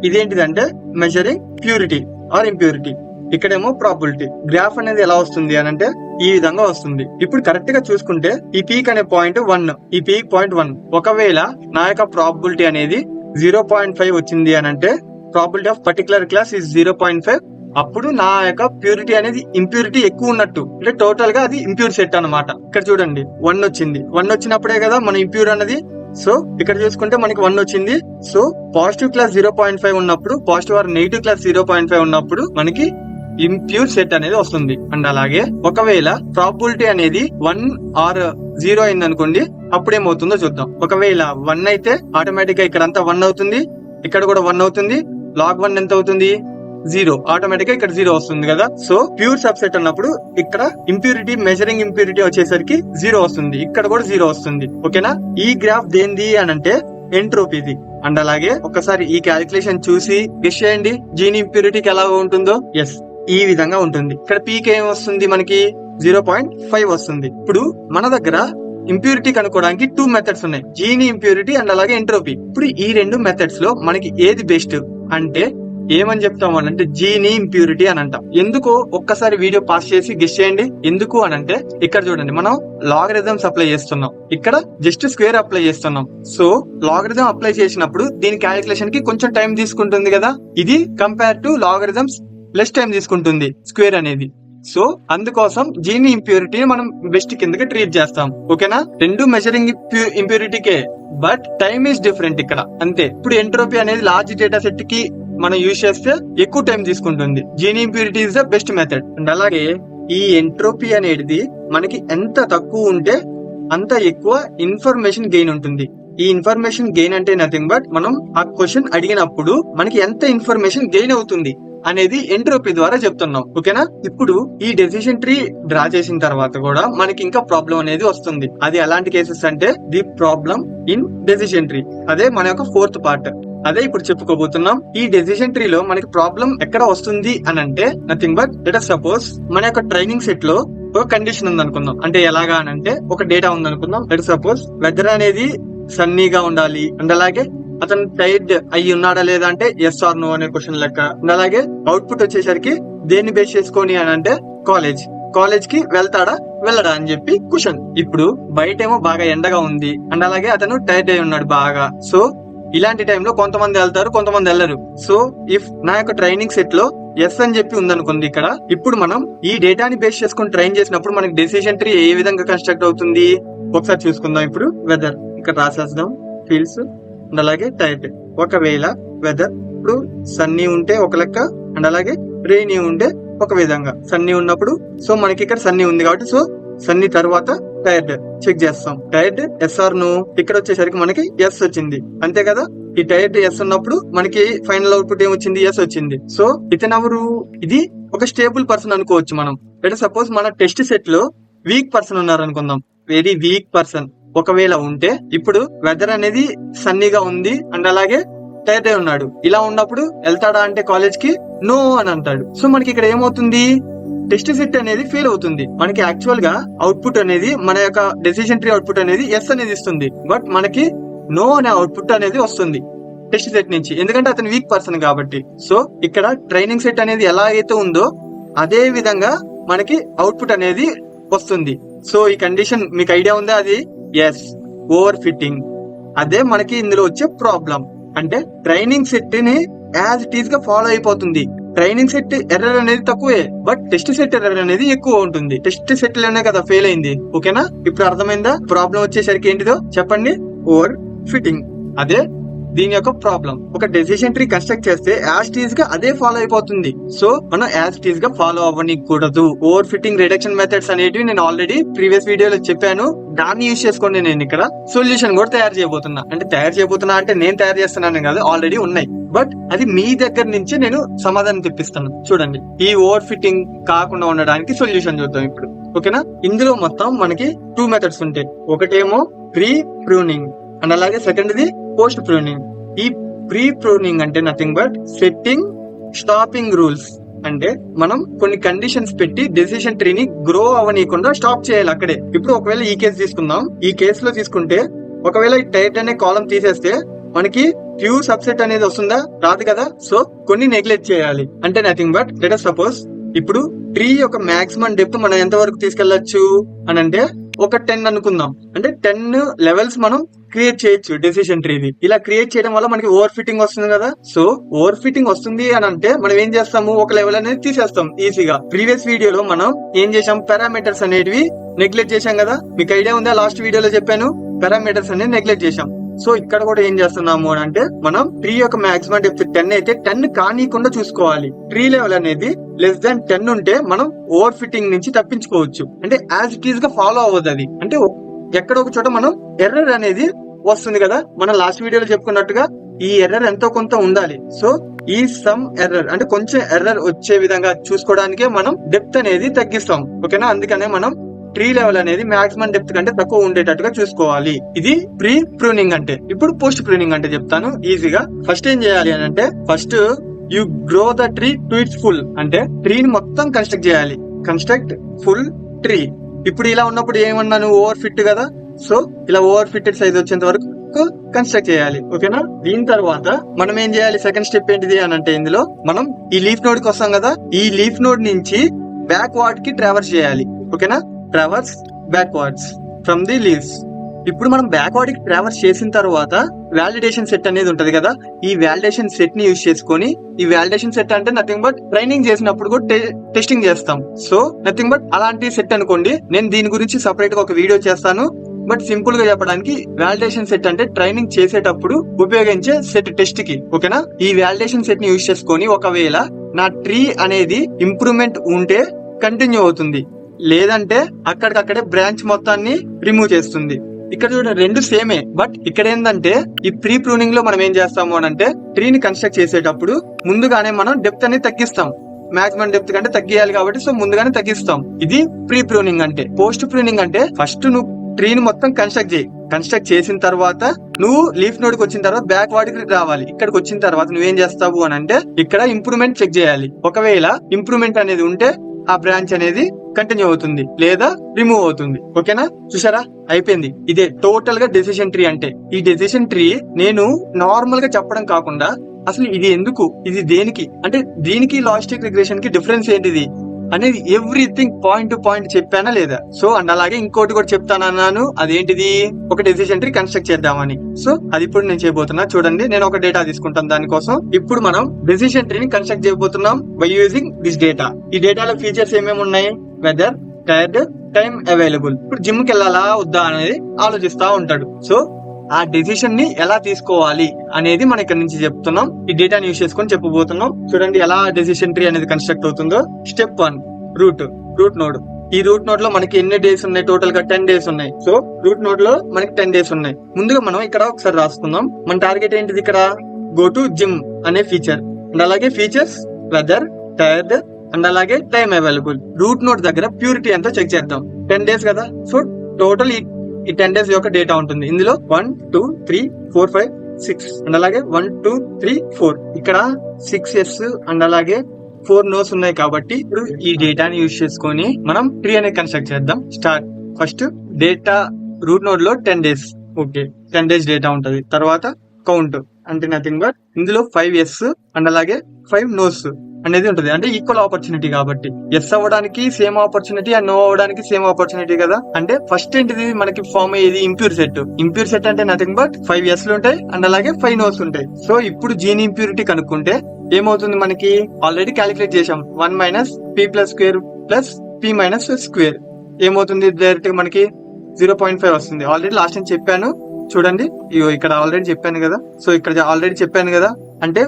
ఇదేంటిదంటే మెజరింగ్ ప్యూరిటీ ఆర్ ఇంప్యూరిటీ. ఇక్కడేమో ప్రాబిలిటీ. గ్రాఫ్ అనేది ఎలా వస్తుంది అని అంటే ఈ విధంగా వస్తుంది. ఇప్పుడు కరెక్ట్ గా చూసుకుంటే ఈ పీక్ అనే పాయింట్ 1, ఈ పీక్ పాయింట్ 1. ఒకవేళ నా యొక్క ప్రాబిలిటీ అనేది 0.5 వచ్చింది అని అంటే probability of particular class is 0.5. అప్పుడు నా యొక్క ప్యూరిటీ అనేది ఇంప్యూరిటీ ఎక్కువ ఉన్నట్టు, అంటే టోటల్ గా అది ఇంప్యూర్ సెట్ అన్నమాట. ఇక్కడ చూడండి 1 వచ్చింది. 1 వచ్చినప్పుడే కదా మన ఇంప్యూర్ అన్నది. సో ఇక్కడ చూసుకుంటే మనకి 1 వచ్చింది. సో పాజిటివ్ క్లాస్ 0.5 ఉన్నప్పుడు, పాజిటివ్ ఆర్ నెగిటివ్ క్లాస్ 0.5 ఉన్నప్పుడు మనకి ఇంప్యూర్ సెట్ అనేది వస్తుంది. అండ్ అలాగే ఒకవేళ ప్రాబిలిటీ అనేది 1 ఆర్ 0 అయింది అనుకోండి, అప్పుడు ఏమవుతుందో చూద్దాం. ఒకవేళ 1 అయితే ఆటోమేటిక్ గా ఇక్కడ అంతా 1 అవుతుంది, ఇక్కడ కూడా 1 అవుతుంది. లాగ్ 1 ఎంత అవుతుంది 0, ఆటోమేటిక్ గా ఇక్కడ 0 వస్తుంది కదా. సో ప్యూర్ సబ్సెట్ అన్నప్పుడు ఇక్కడ ఇంప్యూరిటీ మెజరింగ్ ఇంప్యూరిటీ వచ్చేసరికి 0 వస్తుంది, ఇక్కడ కూడా 0 వస్తుంది. ఓకేనా. ఈ గ్రాఫ్ దేనిది అని అంటే ఎంట్రోపీది. అండ్ అలాగే ఒకసారి ఈ క్యాలిక్యులేషన్ చూసి గెస్ చేయండి జీని ఇంప్యూరిటీకి ఎలా ఉంటుందో. ఎస్, ఈ విధంగా ఉంటుంది. ఇక్కడ పీక్ ఏం వస్తుంది మనకి 0.5 వస్తుంది. ఇప్పుడు మన దగ్గర ఇంప్యూరిటీ కనుక్కోవడానికి 2 మెథడ్స్ ఉన్నాయి, జీని ఇంప్యూరిటీ అండ్ అలాగే ఎంట్రోపీ. ఇప్పుడు ఈ 2 మెథడ్స్ లో మనకి ఏది బెస్ట్ అంటే ఏమని చెప్తాం అంటే జీని ఇంప్యూరిటీ అని అంటాం. ఎందుకో ఒక్కసారి వీడియో పాస్ చేసి గెస్ చేయండి ఎందుకు అని అంటే ఇక్కడ చూడండి, మనం లాగరిథమ్స్ అప్లై చేస్తున్నాం, ఇక్కడ జస్ట్ స్క్వేర్ అప్లై చేస్తున్నాం. సో లాగరిథం అప్లై చేసినప్పుడు దీని క్యాలిక్యులేషన్ కి కొంచెం టైం తీసుకుంటుంది కదా. ఇది compare to logarithms less time తీసుకుంటుంది స్క్వేర్ అనేది. సో అందుకోసం జీని ఇంప్యూరిటీ మనం బెస్ట్ కిందకి ట్రీట్ చేస్తాం. ఓకేనా. 2 మెజరింగ్ ఇంప్యూరిటీకే, బట్ టైమ్ ఈస్ డిఫరెంట్ ఇక్కడ. అంతే. ఇప్పుడు ఎంట్రోపీ అనేది లార్జ్ డేటా సెట్ కి మనం యూజ్ చేస్తే ఎక్కువ టైం తీసుకుంటుంది. Gini impurity is the best method. And అలాగే ఈ ఎంట్రోపీ అనేది మనకి ఎంత తక్కువ ఉంటే అంత ఎక్కువ ఇన్ఫర్మేషన్ గెయిన్ ఉంటుంది. ఈ ఇన్ఫర్మేషన్ గెయిన్ అంటే నథింగ్ బట్ మనం ఆ క్వశ్చన్ అడిగినప్పుడు మనకి ఎంత ఇన్ఫర్మేషన్ గెయిన్ అవుతుంది అనేది ఎంట్రోపీ ద్వారా చెప్తున్నాం. ఓకేనా? ఇప్పుడు ఈ డెసిషన్ ట్రీ డ్రా చేసిన తర్వాత కూడా మనకి ఇంకా ప్రాబ్లం అనేది వస్తుంది. అది ఎలాంటి కేసెస్ అంటే the problem in decision tree. అదే మన యొక్క 4th పార్ట్. అదే ఇప్పుడు చెప్పుకోబోతున్నాం. ఈ డెసిషన్ ట్రీ లో మనకి ప్రాబ్లం ఎక్కడ వస్తుంది అని అంటే nothing but let us suppose మన యొక్క ట్రైనింగ్ సెట్ లో ఒక కండిషన్ ఉంది అనుకుందాం. అంటే ఎలాగా అని అంటే ఒక డేటా ఉంది అనుకుందాం. లెట్ us సపోజ్ వెదర్ అనేది సన్నీగా ఉండాలి అండ్ అలాగే అతను టైర్డ్ అయ్యి ఉన్నాడా లేదా అంటే ఎస్ ఆర్ నో అనే క్వశ్చన్ లెక్క. అండ్ అలాగే అవుట్పుట్ వచ్చేసరికి దేన్ని బేస్ చేసుకొని అని అంటే కాలేజ్ కి వెళ్తాడా వెళ్ళడా అని చెప్పి క్వశ్చన్. ఇప్పుడు బయటేమో బాగా ఎండగా ఉంది అండ్ అలాగే అతను టైర్డ్ అయి ఉన్నాడు బాగా. సో ఇలాంటి టైంలో కొంతమంది వెళ్తారు, కొంతమంది వెళ్ళరు. సో ఇఫ్ నా యొక్క ట్రైనింగ్ సెట్ లో ఎస్ అని చెప్పి ఉందనుకుంది ఇక్కడ. ఇప్పుడు మనం ఈ డేటాని బేస్ చేసుకుని ట్రైన్ చేసినప్పుడు మనకి డెసిషన్ ట్రీ ఏ విధంగా కన్స్ట్రక్ట్ అవుతుంది ఒకసారి చూసుకుందాం. ఇప్పుడు వెదర్ ఇక్కడ రాసేద్దాం, ఫీల్డ్స్ అండ్ అలాగే టైర్డ్. ఒకవేళ వెదర్ ఇప్పుడు సన్నీ ఉంటే ఒక లెక్క అండ్ అలాగే రెయినీ ఉంటే ఒక విధంగా. సన్నీ ఉన్నప్పుడు సో మనకి ఇక్కడ సన్నీ ఉంది కాబట్టి సో సన్నీ తర్వాత టైర్డ్ చెక్ చేస్తాం. Tired yes or no. ఇక్కడ వచ్చేసరికి మనకి ఎస్ వచ్చింది, అంతే కదా. ఈ టైర్డ్ ఎస్ ఉన్నప్పుడు మనకి ఫైనల్ అవుట్పుట్ ఏమొచ్చింది? ఎస్ వచ్చింది. సో ఇతను ఎవరు? ఇది ఒక స్టేబుల్ పర్సన్ అనుకోవచ్చు మనం. లేదా సపోజ్ మన టెస్ట్ సెట్ లో వీక్ పర్సన్ ఉన్నారు అనుకుందాం, వెరీ వీక్ పర్సన్. ఒకవేళ ఉంటే ఇప్పుడు వెదర్ అనేది సన్నీగా ఉంది అండ్ అలాగే టైర్డ్ అయి ఉన్నాడు. ఇలా ఉన్నప్పుడు వెళ్తాడా అంటే కాలేజ్ కి నో అని అంటాడు. సో మనకి ఇక్కడ ఏమవుతుంది? టెస్ట్ సెట్ అనేది ఫెయిల్ అవుతుంది. మనకి యాక్చువల్ గా అవుట్పుట్ అనేది మన యొక్క డెసిషన్ ట్రీ అవుట్పుట్ అనేది ఎస్ అనేది ఇస్తుంది, బట్ మనకి నో అనే అవుట్పుట్ అనేది వస్తుంది టెస్ట్ సెట్ నుంచి, ఎందుకంటే అతను వీక్ పర్సన్ కాబట్టి. సో ఇక్కడ ట్రైనింగ్ సెట్ అనేది ఎలా అయితే ఉందో అదే విధంగా మనకి అవుట్పుట్ అనేది వస్తుంది. సో ఈ కండిషన్ మీకు ఐడియా ఉందా? అది ఎస్, ఓవర్ ఫిట్టింగ్. అదే మనకి ఇందులో వచ్చే ప్రాబ్లం. అంటే ట్రైనింగ్ సెట్ ని యాజ్ ఇట్ ఈస్ గా ఫాలో అయిపోతుంది. ట్రైనింగ్ సెట్ ఎర్రర్ అనేది తక్కువే, బట్ టెస్ట్ సెట్ ఎర్రర్ అనేది ఎక్కువ ఉంటుంది. టెస్ట్ సెట్ లోనే కదా ఫెయిల్ అయింది. ఓకేనా? ఇప్పుడు అర్థమైందా? ప్రాబ్లం వచ్చేసరికి ఏంటిదో చెప్పండి, ఓవర్ ఫిట్టింగ్. అదే దీని యొక్క ప్రాబ్లం. ఒక డెసిషన్ ట్రీ కన్స్ట్రక్ట్ చేస్తే యాజ్ టీజ్ గా అదే ఫాలో అయిపోతుంది. సో మనం యాజ్ టీజ్ గా ఫాలో అవ్వనీకూడదు. ఓవర్ ఫిట్టింగ్ రిడక్షన్ మెథడ్స్ అనేటివి నేను ఆల్రెడీ ప్రీవియస్ వీడియోలో చెప్పాను. దాన్ని యూజ్ చేసుకొని నేను ఇక్కడ సొల్యూషన్ కూడా తయారు చేయబోతున్నా. అంటే నేను తయారు చేస్తున్నాను కాదు, ఆల్రెడీ ఉన్నాయి. బట్ అది మీ దగ్గర నుంచి నేను సమాధానం తెప్పిస్తాను. చూడండి, ఈ ఓవర్ ఫిట్టింగ్ కాకుండా ఉండడానికి సొల్యూషన్ చూద్దాం ఇప్పుడు. ఓకేనా? ఇందులో మొత్తం మనకి 2 మెథడ్స్ ఉంటాయి. ఒకటేమో ప్రీ ప్రూనింగ్ అండ్ అలాగే సెకండ్ ది పోస్ట్ ప్రూనింగ్. ఈ ప్రీ ప్రూనింగ్ అంటే nothing but setting stopping rules. అంటే మనం కొన్ని కండిషన్స్ పెట్టి డెసిషన్ ట్రీని గ్రో అవ్వనీయకుండా స్టాప్ చేయాలి అక్కడే. ఇప్పుడు ఒకవేళ ఈ కేసు తీసుకుందాం. ఈ కేసులో తీసుకుంటే ఒకవేళ ఈ టైట్ అనే కాలం తీసేస్తే మనకి క్యూ సబ్సెట్ అనేది వస్తుందా? రాదు కదా. సో కొన్ని నెగ్లెక్ట్ చేయాలి. అంటే nothing but let us suppose ఇప్పుడు ట్రీ యొక్క మాక్సిమం డెప్త్ మనం ఎంత వరకు తీసుకెళ్లొచ్చు అని అంటే ఒక 10 అనుకుందాం. అంటే 10 లెవెల్స్ మనం క్రియేట్ చేయొచ్చు డెసిషన్ ట్రీని. ఇలా క్రియేట్ చేయడం వల్ల మనకి ఓవర్ ఫిట్టింగ్ వస్తుంది కదా. సో ఓవర్ ఫిట్టింగ్ వస్తుంది అని అంటే మనం ఏం చేస్తాము? ఒక లెవెల్ అనేది తీసేస్తాం ఈజీగా. ప్రీవియస్ వీడియోలో మనం ఏం చేసాం? పారామీటర్స్ అనేటివి నెగ్లెక్ట్ చేశాం కదా. మీకు ఐడియా ఉందా? లాస్ట్ వీడియోలో చెప్పాను, పారామీటర్స్ అనేది నెగ్లెక్ట్ చేశాం. సో ఇక్కడ కూడా ఏం చేస్తున్నాము అని అంటే మనం ట్రీ యొక్క మాక్సిమం డెప్త్ 10 అయితే 10 కానీయకుండా చూసుకోవాలి. ట్రీ లెవెల్ అనేది లెస్ దాన్ 10 ఉంటే మనం ఓవర్ ఫిట్టింగ్ నుంచి తప్పించుకోవచ్చు. అంటే యాజ్ ఇట్ ఈస్ గా ఫాలో అవ్వదు అది. అంటే ఎక్కడ ఒక చోట మనం ఎర్రర్ అనేది వస్తుంది కదా. మనం లాస్ట్ వీడియోలో చెప్పుకున్నట్టుగా ఈ ఎర్రర్ ఎంతో కొంత ఉండాలి. సో ఈ సమ్ ఎర్రర్ అంటే కొంచెం ఎర్రర్ వచ్చే విధంగా చూసుకోవడానికే మనం డెప్త్ అనేది తగ్గిస్తాం. ఓకేనా? అందుకనే మనం ట్రీ లెవెల్ అనేది మాక్సిమం డెప్త్ కంటే తక్కువ ఉండేటట్టుగా చూసుకోవాలి. ఇది ప్రీ ప్రూనింగ్ అంటే. ఇప్పుడు పోస్ట్ ప్రూనింగ్ అంటే చెప్తాను ఈజీగా. ఫస్ట్ ఏం చేయాలి అని అంటే first you grow the tree to it's full. అంటే ట్రీని మొత్తం కన్స్ట్రక్ట్ చేయాలి. Construct full tree. ఇప్పుడు ఇలా ఉన్నప్పుడు ఏమన్నాను? ఓవర్ ఫిట్ కదా. సో ఇలా ఓవర్ ఫిట్టెడ్ సైజ్ వచ్చేంత వరకు కన్స్ట్రక్ట్ చేయాలి. ఓకేనా? దీని తర్వాత మనం ఏం చేయాలి? సెకండ్ స్టెప్ ఏంటిది అని అంటే ఇందులో మనం ఈ లీఫ్ నోడ్ కి వస్తాం కదా. ఈ లీఫ్ నోడ్ నుంచి బ్యాక్వర్డ్ కి ట్రావర్స్ చేయాలి. ఓకేనా? Traverse backwards from the leaves. ఇప్పుడు మనం బ్యాక్వర్డ్ కి ట్రావర్స్ చేసిన తర్వాత వాలిడేషన్ సెట్ అనేది ఉంటది కదా. ఈ వాలిడేషన్ సెట్ ని యూజ్ చేసుకొని, ఈ వాలిడేషన్ సెట్ అంటే నథింగ్ బట్ ట్రైనింగ్ చేసినప్పుడు కూడా టెస్టింగ్ చేస్తాం. సో నథింగ్ బట్ అలాంటి సెట్ అనుకోండి. నేను దీని గురించి సపరేట్ గా ఒక వీడియో చేస్తాను. బట్ సింపుల్ గా చెప్పడానికి వాలిడేషన్ సెట్ అంటే ట్రైనింగ్ చేసేటప్పుడు ఉపయోగించే సెట్ టెస్ట్ కి. ఓకేనా, ఈ వాలిడేషన్ సెట్ ని యూజ్ చేసుకొని ఒకవేళ నా ట్రీ అనేది ఇంప్రూవ్మెంట్ ఉంటే కంటిన్యూ అవుతుంది, లేదంటే అక్కడికక్కడే బ్రాంచ్ మొత్తాన్ని రిమూవ్ చేస్తుంది. ఇక్కడ చూడండి రెండు సేమే, బట్ ఇక్కడ ఏంటంటే ఈ ప్రీ ప్రూనింగ్ లో మనం ఏం చేస్తాము అని అంటే ట్రీని కన్స్ట్రక్ట్ చేసేటప్పుడు ముందుగానే మనం డెప్త్ అనేది తగ్గిస్తాం. మాక్సిమం డెప్త్ కంటే తగ్గియాలి కాబట్టి సో ముందుగానే తగ్గిస్తాం. ఇది ప్రీ ప్రూనింగ్ అంటే. పోస్ట్ ప్రూనింగ్ అంటే ఫస్ట్ నువ్వు ట్రీని మొత్తం కన్స్ట్రక్ట్ చేసిన తర్వాత నువ్వు లీఫ్ నోడ్ కి వచ్చిన తర్వాత బ్యాక్ వార్డ్ కి రావాలి. ఇక్కడికి వచ్చిన తర్వాత నువ్వేం చేస్తావు అని అంటే ఇక్కడ ఇంప్రూవ్మెంట్ చెక్ చేయాలి. ఒకవేళ ఇంప్రూవ్మెంట్ అనేది ఉంటే ఆ బ్రాంచ్ అనేది కంటిన్యూ అవుతుంది, లేదా రిమూవ్ అవుతుంది. ఓకేనా, చూసారా అయిపోయింది. ఇదే టోటల్ గా డెసిషన్ ట్రీ అంటే. ఈ డెసిషన్ ట్రీ నేను నార్మల్ గా చెప్పడం కాకుండా అసలు ఇది ఎందుకు, ఇది దేనికి, అంటే దీనికి లాజిస్టిక్ రిగ్రెషన్ కి డిఫరెన్స్ ఏంటిది అనేది ఎవ్రీథింగ్ పాయింట్ టు పాయింట్ చెప్పానా లేదా. సో అండ్ అలాగే ఇంకోటి కూడా చెప్తానన్నాను, అదేంటిది, ఒక డెసిషన్ ట్రీ కన్స్ట్రక్ట్ చేద్దామని. సో అది ఇప్పుడు నేను చేయబోతున్నా. చూడండి, నేను ఒక డేటా తీసుకుంటాను దానికోసం. ఇప్పుడు మనం డెసిషన్ ట్రీని కన్స్ట్రక్ట్ చేయబోతున్నాం బై యూజింగ్ దిస్ డేటా. ఈ డేటాలో ఫీచర్స్ ఏమేమి ఉన్నాయి, వెదర్, టైర్డ్, టైం అవైలబుల్. ఇప్పుడు జిమ్ కి వెళ్ళాలా వద్దా అనేది ఆలోచిస్తా ఉంటాడు. సో ఆ డెసిషన్ ని ఎలా తీసుకోవాలి అనేది మనం ఇక్కడ నుంచి చెప్తున్నాం. ఈ డేటాని యూజ్ చేసుకొని చెప్పబోతున్నాం. చూడండి ఎలా డెసిషన్ ట్రీ అనేది కన్స్ట్రక్ట్ అవుతుందో. Step 1, root node. ఈ రూట్ నోడ్ లో మనకి ఎన్ని డేస్ ఉన్నాయి, టోటల్ గా 10 డేస్ ఉన్నాయి. సో రూట్ నోడ్ లో మనకి 10 డేస్ ఉన్నాయి. ముందుగా మనం ఇక్కడ ఒకసారి రాసుకుందాం. మన టార్గెట్ ఏంటిది, ఇక్కడ గో టు జిమ్ అనే ఫీచర్, అండ్ అలాగే ఫీచర్స్ వెదర్, టైర్డ్, అండ్ అలాగే టైం అవైలబుల్. రూట్ నోడ్ దగ్గర ప్యూరిటీ ఎంతో చెక్ చేద్దాం. 10 డేస్ కదా, సో టోటల్ ఈ 10 డేస్ యొక్క డేటా ఉంటుంది. ఇందులో 1 2 3 4 5 6 అండ్ అలాగే 1 2 3 4 ఇక్కడ 6 ఎస్ అండ్ అలాగే 4 నోస్ ఉన్నాయి. కాబట్టి ఇప్పుడు ఈ డేటాని యూజ్ చేసుకొని మనం ట్రీ అనేది కన్స్ట్రక్ట్ చేద్దాం. Start. First data root node లో 10 డేస్. ఓకే, 10 డేస్ డేటా ఉంటది. తర్వాత కౌంట్ అంటే నథింగ్ బట్ ఇందులో 5 ఎస్ అండ్ అలాగే 5 నోస్ అనేది ఉంటుంది. అంటే ఈక్వల్ ఆపర్చునిటీ కాబట్టి ఎస్ అవ్వడానికి సేమ్ ఆపర్చునిటీ అండ్ నో అవ్వడానికి సేమ్ ఆపర్చునిటీ కదా. అంటే ఫస్ట్ ఏంటిది మనకి ఫామ్ అయ్యేది ఇంప్యూర్ సెట్. ఇంప్యూర్ సెట్ అంటే నథింగ్ బట్ 5 ఎస్ లు ఉంటాయి అండ్ అలాగే 5 నోస్ ఉంటాయి. సో ఇప్పుడు జీన్ ఇంప్యూరిటీ కనుక్కుంటే ఏమవుతుంది, మనకి ఆల్రెడీ క్యాలిక్యులేట్ చేసాం. 1 minus P plus square plus P minus square ఏమవుతుంది, డైరెక్ట్ మనకి 0.5 వస్తుంది. ఆల్రెడీ లాస్ట్ టైం చెప్పాను చూడండి, ఇక్కడ ఆల్రెడీ చెప్పాను కదా. సో ఇక్కడ ఆల్రెడీ చెప్పాను కదా. అంటే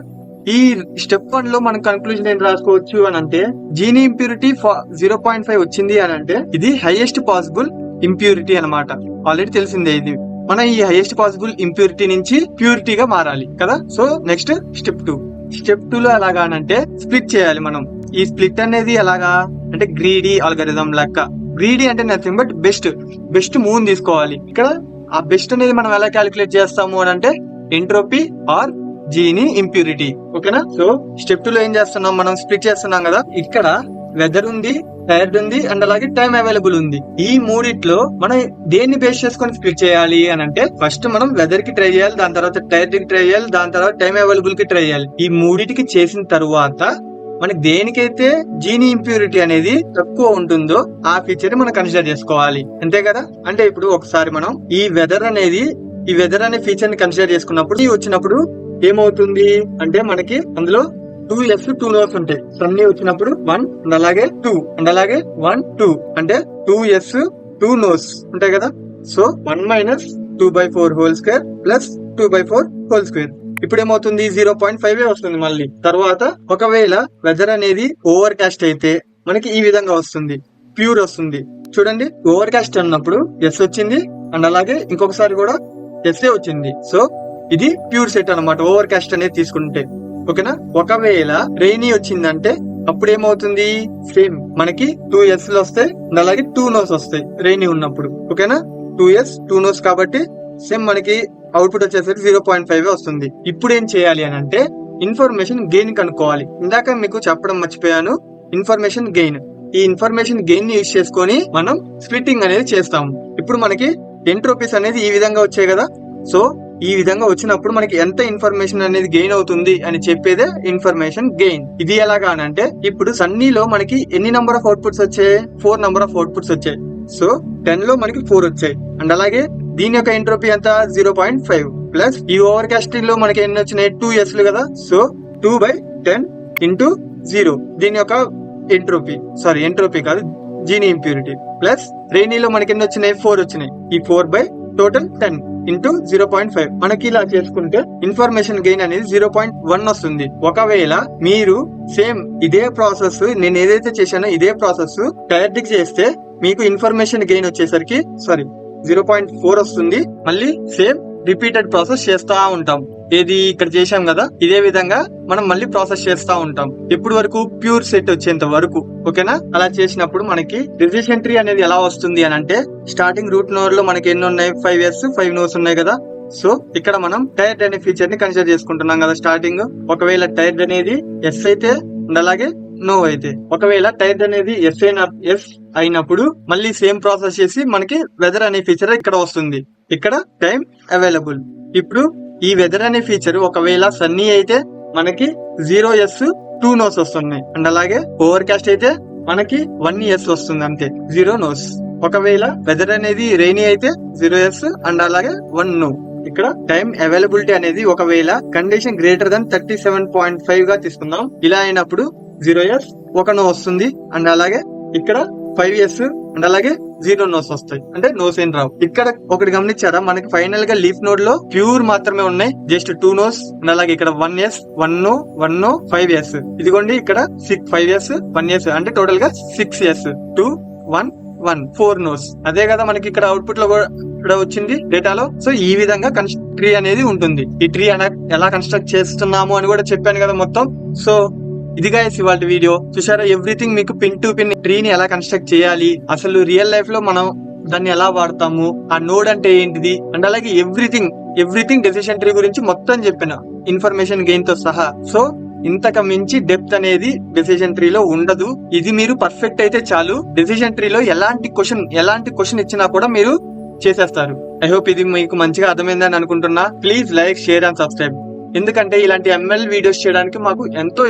ఈ స్టెప్ 1 లో మనం కన్క్లూజన్ ఏం రాసుకోవచ్చు అని అంటే జీనీ ఇంప్యూరిటీ 0.5 వచ్చింది అని అంటే ఇది హైయెస్ట్ పాసిబుల్ ఇంప్యూరిటీ అన్నమాట. ఆల్రెడీ తెలిసిందే ఇది. మనం ఈ హైయెస్ట్ పాసిబుల్ ఇంప్యూరిటీ నుంచి ప్యూరిటీగా మారాలి కదా. సో నెక్స్ట్ స్టెప్ 2 లో ఎలాగా అంటే స్ప్లిట్ చేయాలి మనం. ఈ స్ప్లిట్ అనేది ఎలాగా అంటే గ్రీడీ ఆల్గరిథం లెక్క. గ్రీడీ అంటే నథింగ్ బట్ బెస్ట్ మూవ్ తీసుకోవాలి. ఇక్కడ ఆ బెస్ట్ అనేది మనం ఎలా క్యాలిక్యులేట్ చేస్తాము అని అంటే ఎంట్రోపీ ఆర్ జీని ఇంప్యూరిటీ. ఓకేనా. సో స్టెప్ 2 లో ఏం చేస్తున్నాం, మనం స్ప్లిట్ చేస్తున్నాం కదా. ఇక్కడ వెదర్ ఉంది, టైర్డ్ ఉంది అండ్ అలాగే టైం అవైలబుల్ ఉంది. ఈ మూడిట్లో మనం దేన్ని బేస్ చేసుకొని స్ప్లిట్ చేయాలి అని అంటే ఫస్ట్ మనం వెదర్ కి ట్రై చేయాలి, దాని తర్వాత టైర్డ్ కి ట్రై చేయాలి, దాని తర్వాత టైం అవైలబుల్ కి ట్రై చేయాలి. ఈ మూడిటికి చేసిన తరువాత మనకి దేనికైతే జీని ఇంప్యూరిటీ అనేది తక్కువ ఉంటుందో ఆ ఫీచర్ మనం కన్సిడర్ చేసుకోవాలి. అంతే కదా. అంటే ఇప్పుడు ఒకసారి మనం ఈ వెదర్ అనే ఫీచర్ ని కన్సిడర్ చేసుకున్నప్పుడు వచ్చినప్పుడు ఏమవుతుంది అంటే మనకి అందులో 2 ఎస్ 2 నోస్ ఉంటాయి. అన్ని వచ్చినప్పుడు 1 అండ్ అలాగే 2 అండ్ అలాగే 1 2 అంటే 2 ఎస్ 2 నోస్ ఉంటాయి కదా. So 1 minus 2/4 whole square plus 2/4 whole square. ఇప్పుడు ఏమవుతుంది 0.5 వస్తుంది మళ్ళీ. తర్వాత ఒకవేళ వెదర్ అనేది ఓవర్ కాస్ట్ అయితే మనకి ఈ విధంగా వస్తుంది, ప్యూర్ వస్తుంది. చూడండి, ఓవర్ కాస్ట్ అన్నప్పుడు ఎస్ వచ్చింది అండ్ అలాగే ఇంకొకసారి కూడా ఎస్ వచ్చింది. సో ఇది ప్యూర్ సెట్ అన్నమాట ఓవర్ కాస్ట్ అనేది తీసుకుంటే. ఓకేనా. ఒకవేళ రెయినీ వచ్చిందంటే అప్పుడు ఏమవుతుంది, సేమ్ మనకి 2 ఎస్ లు వస్తాయి అండ్ అలాగే 2 నోస్ వస్తాయి రెయినీ ఉన్నప్పుడు. ఓకేనా. 2 ఎస్ 2 నోస్ కాబట్టి సేమ్ మనకి అవుట్పుట్ వచ్చేసరికి 0.5 వస్తుంది. ఇప్పుడు ఏం చేయాలి అని అంటే ఇన్ఫర్మేషన్ గెయిన్ కనుక్కోవాలి. ఇందాక మీకు చెప్పడం మర్చిపోయాను, ఇన్ఫర్మేషన్ గెయిన్. ఈ ఇన్ఫర్మేషన్ గెయిన్ ని యూజ్ చేసుకొని మనం స్ప్లిట్టింగ్ అనేది చేస్తాము. ఇప్పుడు మనకి ఎంట్రోపీస్ అనేది ఈ విధంగా వచ్చాయి కదా. సో ఈ విధంగా వచ్చినప్పుడు మనకి ఎంత ఇన్ఫర్మేషన్ అనేది గెయిన్ అవుతుంది అని చెప్పేదే ఇన్ఫర్మేషన్ గెయిన్. ఇది ఎలాగా అంటే ఇప్పుడు సన్నీలో మనకి ఎన్ని నంబర్ ఆఫ్ అవుట్పుట్స్ వచ్చాయి, 4 నంబర్ ఆఫ్ అవుట్పుట్స్ వచ్చాయి. సో 10 లో మనకి 4 వచ్చాయి అండ్ అలాగే దీని యొక్క ఎంట్రోపీ ఎంత 0.5 ప్లస్ ఈ ఓవర్ కాస్టింగ్ లో మనకి ఎన్ని వచ్చినాయి 2 ఎస్ లు కదా. సో 2/10 ఇంటూ 0 దీని యొక్క ఎంట్రోపీ కాదు జీనీ ఇంప్యూరిటీ ప్లస్ రెయినీలో మనకి ఎన్ని వచ్చినాయి 4 వచ్చినాయి. ఈ 4 బై టోటల్ 10 ఇంటూ 0.5 మనకి ఇలా చేసుకుంటే ఇన్ఫర్మేషన్ గెయిన్ అనేది 0.1 వస్తుంది. ఒకవేళ మీరు సేమ్ ఇదే ప్రాసెస్ నేను ఏదైతే చేశానో ఇదే ప్రాసెస్ టైర్డ్ కి చేస్తే మీకు ఇన్ఫర్మేషన్ గెయిన్ వచ్చేసరికి 0.4 వస్తుంది. మళ్ళీ సేమ్ రిపీటెడ్ ప్రాసెస్ చేస్తా ఉంటాం. ఏది ఇక్కడ చేశాం కదా ఇదే విధంగా మనం మళ్ళీ ప్రాసెస్ చేస్తా ఉంటాం ఎప్పుడు వరకు ప్యూర్ సెట్ వచ్చేంత వరకు. ఓకేనా? అలా చేసినప్పుడు మనకి డెసిషన్ ట్రీ అనేది ఎలా వస్తుంది అని అంటే స్టార్టింగ్ రూట్ నోడ్ లో మనకి ఎన్ని ఉన్నాయి 5 yes 5 no's ఉన్నాయి కదా. సో ఇక్కడ మనం టైర్డ్ అనే ఫీచర్ ని కన్సిడర్ చేసుకుంటున్నాం కదా స్టార్టింగ్. ఒకవేళ టైర్డ్ అనేది ఎస్ అయితే అలాగే నో అయితే, ఒకవేళ టైర్డ్ అనేది ఎస్ అయినప్పుడు మళ్ళీ సేమ్ ప్రాసెస్ చేసి మనకి వెదర్ అనే ఫీచర్ ఇక్కడ వస్తుంది. ఇక్కడ టైం అవైలబుల్. ఇప్పుడు ఈ వెదర్ అనే ఫీచర్ ఒకవేళ సన్నీ అయితే మనకి 0 yes 2 no's వస్తున్నాయి. అండ్ అలాగే ఓవర్ కాస్ట్ అయితే మనకి 1 yes వస్తుంది అంతే, 0 no's. ఒకవేళ వెదర్ అనేది రెయినీ అయితే 0 yes అండ్ అలాగే 1 no. ఇక్కడ టైం అవైలబిలిటీ అనేది ఒకవేళ కండిషన్ గ్రేటర్ దెన్ 37.5 గా తీసుకుందాం. ఇలా అయినప్పుడు 0 yes 1 no వస్తుంది. అండ్ అలాగే ఇక్కడ 5 yes అండ్ అలాగే 0 no's వస్తాయి, అంటే నోస్ ఏం రావు. ఇక్కడ ఒకటి గమనించారా మనకి ఫైనల్ గా లీఫ్ నోడ్ లో ప్యూర్ మాత్రమే ఉన్నాయి, జస్ట్ 2 no's అండ్ అలాగే ఇక్కడ 1 yes 1 no 1 no 5 yes. ఇదిగోండి ఇక్కడ 5 yes 1 yes అంటే టోటల్ గా 6 yes 2 1 1 4 no's. అదే కదా మనకి ఇక్కడ అవుట్పుట్ లో ఇక్కడ వచ్చింది డేటాలో. సో ఈ విధంగా ట్రీ అనేది ఉంటుంది. ఈ ట్రీ ఎలా కన్స్ట్రక్ట్ చేస్తున్నాము అని కూడా చెప్పాను కదా మొత్తం. సో ఇది గైస్ ఇవాళ వీడియో. చూసారా ఎవ్రీథింగ్ మీకు పిన్ టు పిన్ ట్రీని ఎలా కన్స్ట్రక్ట్ చేయాలి, అసలు రియల్ లైఫ్ లో మనం దాన్ని ఎలా వాడతాము, ఆ నోడ్ అంటే ఏంటిది అండ్ అలాగే ఎవ్రీథింగ్ డెసిషన్ ట్రీ గురించి మొత్తం చెప్పిన ఇన్ఫర్మేషన్ గెయిన్ తో సహా. సో ఇంతకు మించి డెప్త్ అనేది డెసిషన్ ట్రీలో ఉండదు. ఇది మీరు పర్ఫెక్ట్ అయితే చాలు, డెసిషన్ ట్రీలో ఎలాంటి క్వశ్చన్ ఇచ్చినా కూడా మీరు చేసేస్తారు. ఐ హోప్ ఇది మీకు మంచిగా అర్థమైందని అనుకుంటున్నా. Please like share and subscribe. ఎందుకంటే ఇలాంటి ఎంఎల్ వీడియోస్ చేయడానికి మాకు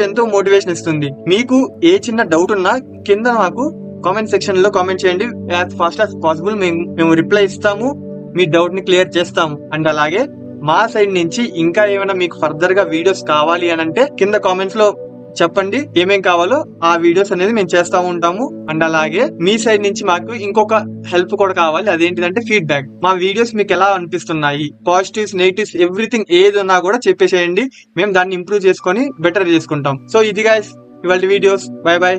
ఎంతో మోటివేషన్ ఇస్తుంది. మీకు ఏ చిన్న డౌట్ ఉన్నా కింద మాకు కామెంట్ సెక్షన్ లో కామెంట్ చేయండి. యాజ్ ఫాస్ట్ యాజ్ పాసిబుల్ మేము రిప్లై ఇస్తాము, మీ డౌట్ ని క్లియర్ చేస్తాము. అండ్ అలాగే మా సైడ్ నుంచి ఇంకా ఏమైనా మీకు ఫర్దర్ గా వీడియోస్ కావాలి అని అంటే కింద కామెంట్స్ లో చెప్పండి ఏమేం కావాలో ఆ వీడియోస్ అనేది మేము చేస్తా ఉంటాము. అండ్ అలాగే మీ సైడ్ నుంచి మాకు ఇంకొక హెల్ప్ కూడా కావాలి, అదేంటిదంటే ఫీడ్బ్యాక్. మా వీడియోస్ మీకు ఎలా అనిపిస్తున్నాయి, పాజిటివ్స్ నెగిటివ్స్ ఎవ్రీథింగ్ ఏది ఉన్నా కూడా చెప్పేసేయండి, మేము దాన్ని ఇంప్రూవ్ చేసుకొని బెటర్ చేసుకుంటాం. సో ఇది గైస్ ఇవాళ వీడియోస్. By by.